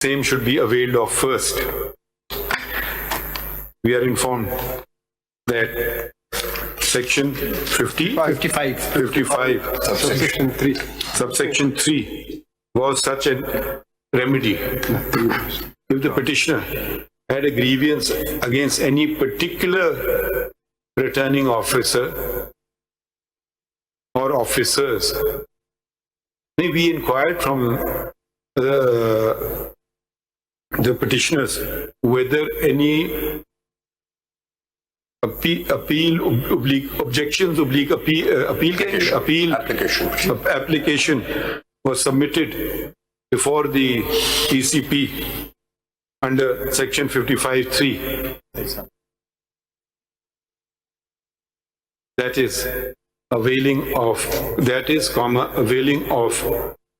same should be availed of first. We are informed that Section 55, subsection 3 was such a remedy. If the petitioner had a grievance against any particular returning officer or officers, we inquired from the petitioners whether any application was submitted before the ECP under Section 55(3). That is availing of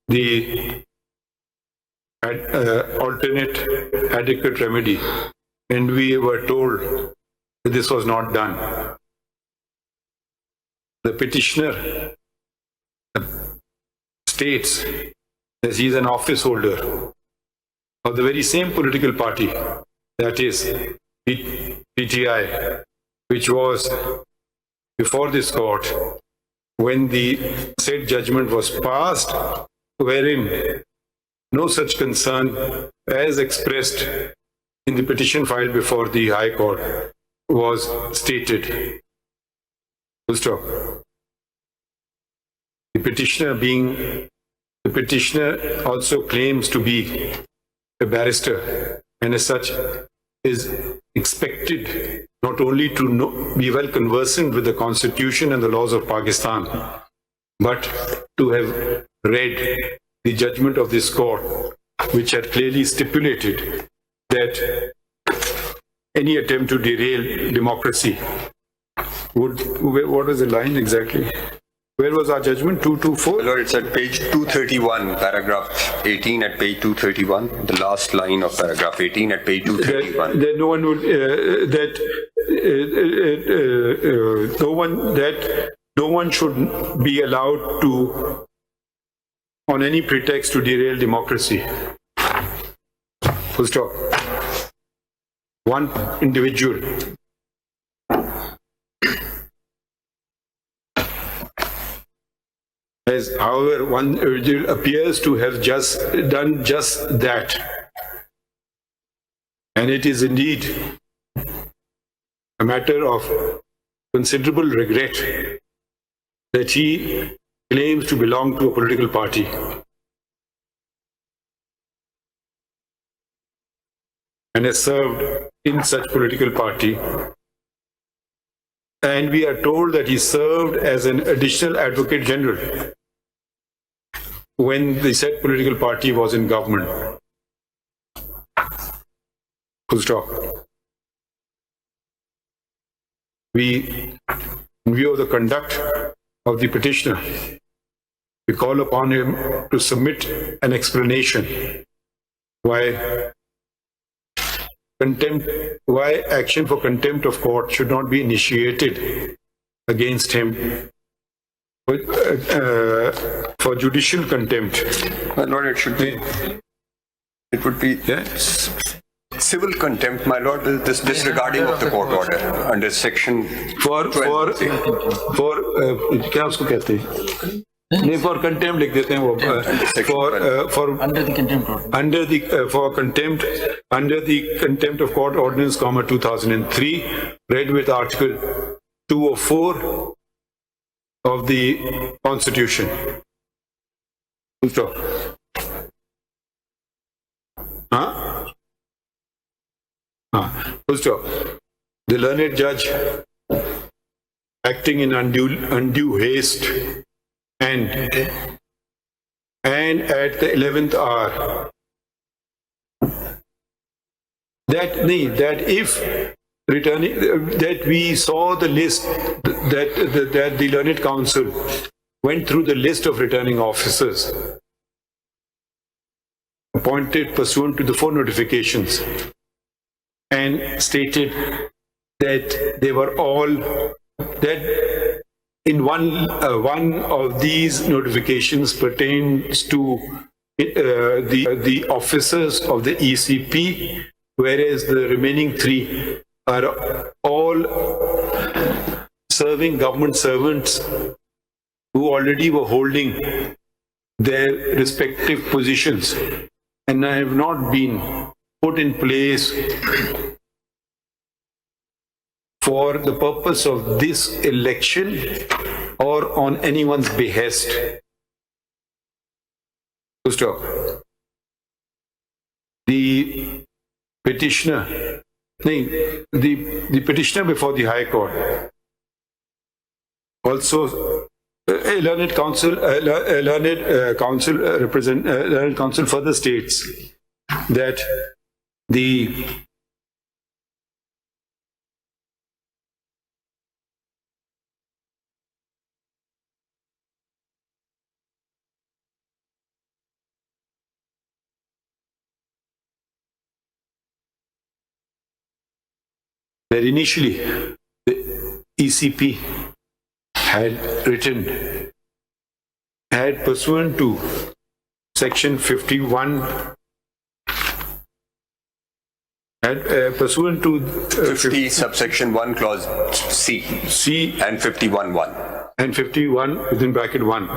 the alternate adequate remedy, and we were told that this was not done. The petitioner states that he is an office holder of the very same political party, that is PTI, which was before this court when the said judgment was passed, wherein no such concern as expressed in the petition filed before the High Court was stated. Full stop. The petitioner also claims to be a barrister, and as such is expected not only to be well conversant with the Constitution and the laws of Pakistan, but to have read the judgment of this court, which had clearly stipulated that any attempt to derail democracy would... What was the line exactly? Where was our judgment? 224? Lord, it's at page 231, paragraph 18 at page 231, the last line of paragraph 18 at page 231. That no one would... no one should be allowed to, on any pretext, to derail democracy. Full stop. One individual as, however, one individual appears to have done just that, and it is indeed a matter of considerable regret that he claims to belong to a political party. And has served in such political party. And we are told that he served as an additional advocate general when the said political party was in government. Full stop. We, in view of the conduct of the petitioner, we call upon him to submit an explanation why action for contempt of court should not be initiated against him for judicial contempt. My Lord, it would be civil contempt, my Lord, this disregarding of the court order under section for क्या उसको कहते हैं? नहीं, for contempt लिख देते हैं वो. For under the contempt of court ordinance, 2003, read with Article 204 of the Constitution. Full stop. Full stop. The learned judge, acting in undue haste and at the 11th hour, that we saw the list, that the learned counsel went through the list of returning officers appointed pursuant to the 4 notifications, and stated that they were all, that in one of these notifications pertains to the officers of the ECP, whereas the remaining three are all serving government servants who already were holding their respective positions and have not been put in place for the purpose of this election or on anyone's behest. To stop. The petitioner, the petitioner before the High Court also learned counsel further states that that initially the ECP had pursuant to section 51, pursuant to 50 subsection 1 clause C and 51(1). And 51 within bracket 1,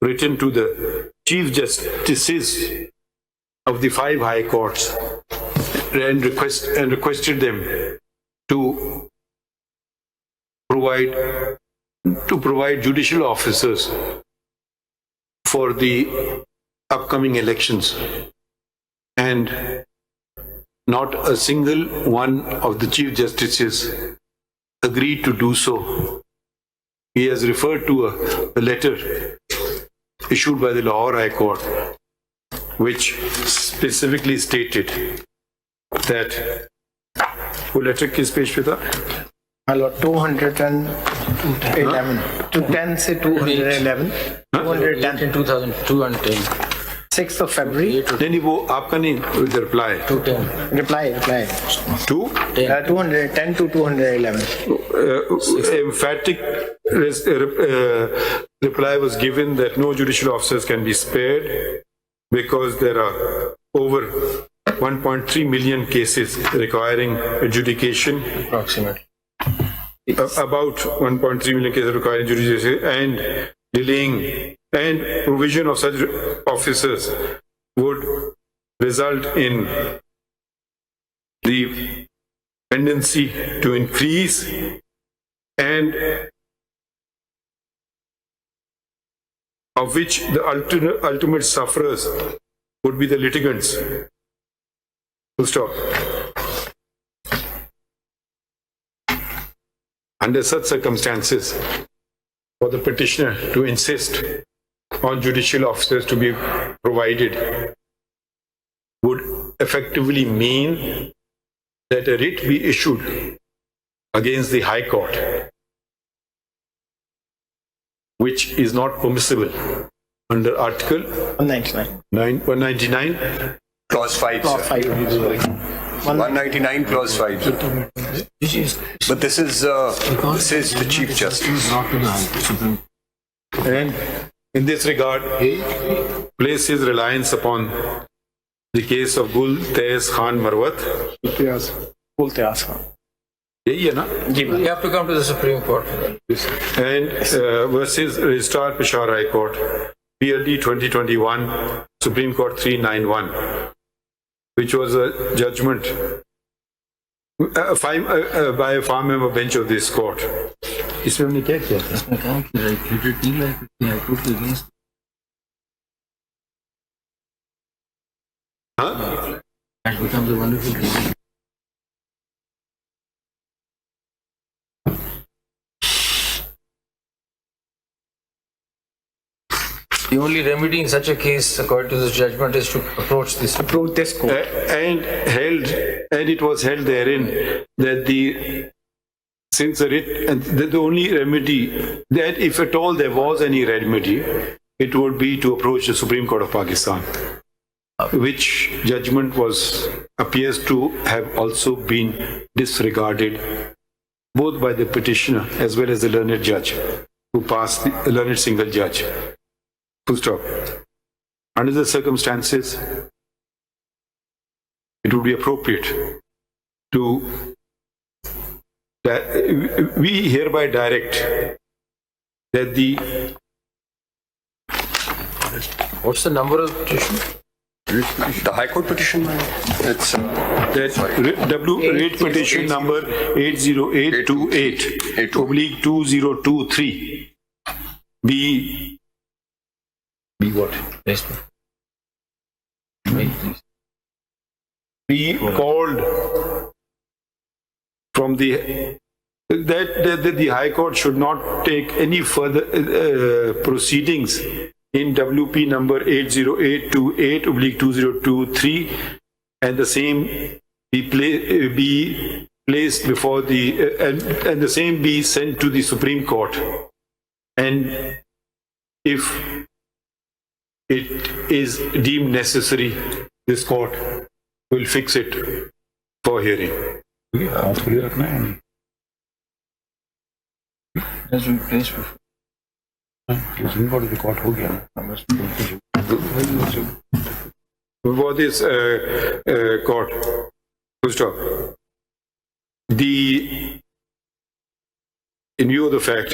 written to the Chief Justices of the 5 High Courts and requested them to provide judicial officers for the upcoming elections, and not a single one of the Chief Justices agreed to do so. He has referred to a letter issued by the Lahore High Court, which specifically stated that वो letter किस page पे था? Hello 211 to 10 से 211 210 2010 6th of February नहीं वो आपका नहीं with the reply. 210 reply 210 to 211 emphatic reply was given that no judicial officers can be spared because there are over 1.3 million cases requiring adjudication, approximately. about 1.3 million cases requiring adjudication, and delaying and provision of such officers would result in the tendency to increase and of which the ultimate sufferers would be the litigants. Full stop. Under such circumstances, for the petitioner to insist on judicial officers to be provided would effectively mean that a writ be issued against the High Court, which is not permissible under Article 199. Clause 5, Clause sir. 5 199 clause 5. But this is the Chief Justice. And in this regard, place his reliance upon the case of Gul Tez Khan Marwat. यही है ना? You have to come to the Supreme Court. And versus Registrar Peshawar High Court, PLD 2021, Supreme Court 391, which was a judgment by a far member bench of this court. इसमें हमने क्या किया था? इसमें कहा कि रेगुलेटेड नहीं लाइक हाई कोर्ट के अगेंस्ट हाँ? that becomes a wonderful remedy. The only remedy in such a case, according to this judgment, is to approach this court. And it was held therein that since the only remedy, that if at all there was any remedy, it would be to approach the Supreme Court of Pakistan, which judgment appears to have also been disregarded both by the petitioner as well as the learned judge who passed, the learned single judge. Full stop. under the circumstances, it would be appropriate to that we hereby direct that the What's the number of petition? The High Court petition, it's rate petition number 80828/2023 be what? Yes, please. Wait, please. Be called from the that the High Court should not take any further proceedings in WP number 80828/2023, and the same be placed before the and the same be sent to the Supreme Court, and if it is deemed necessary, this court will fix it for hearing. Has been placed before. Before this court, full stop. In view of the fact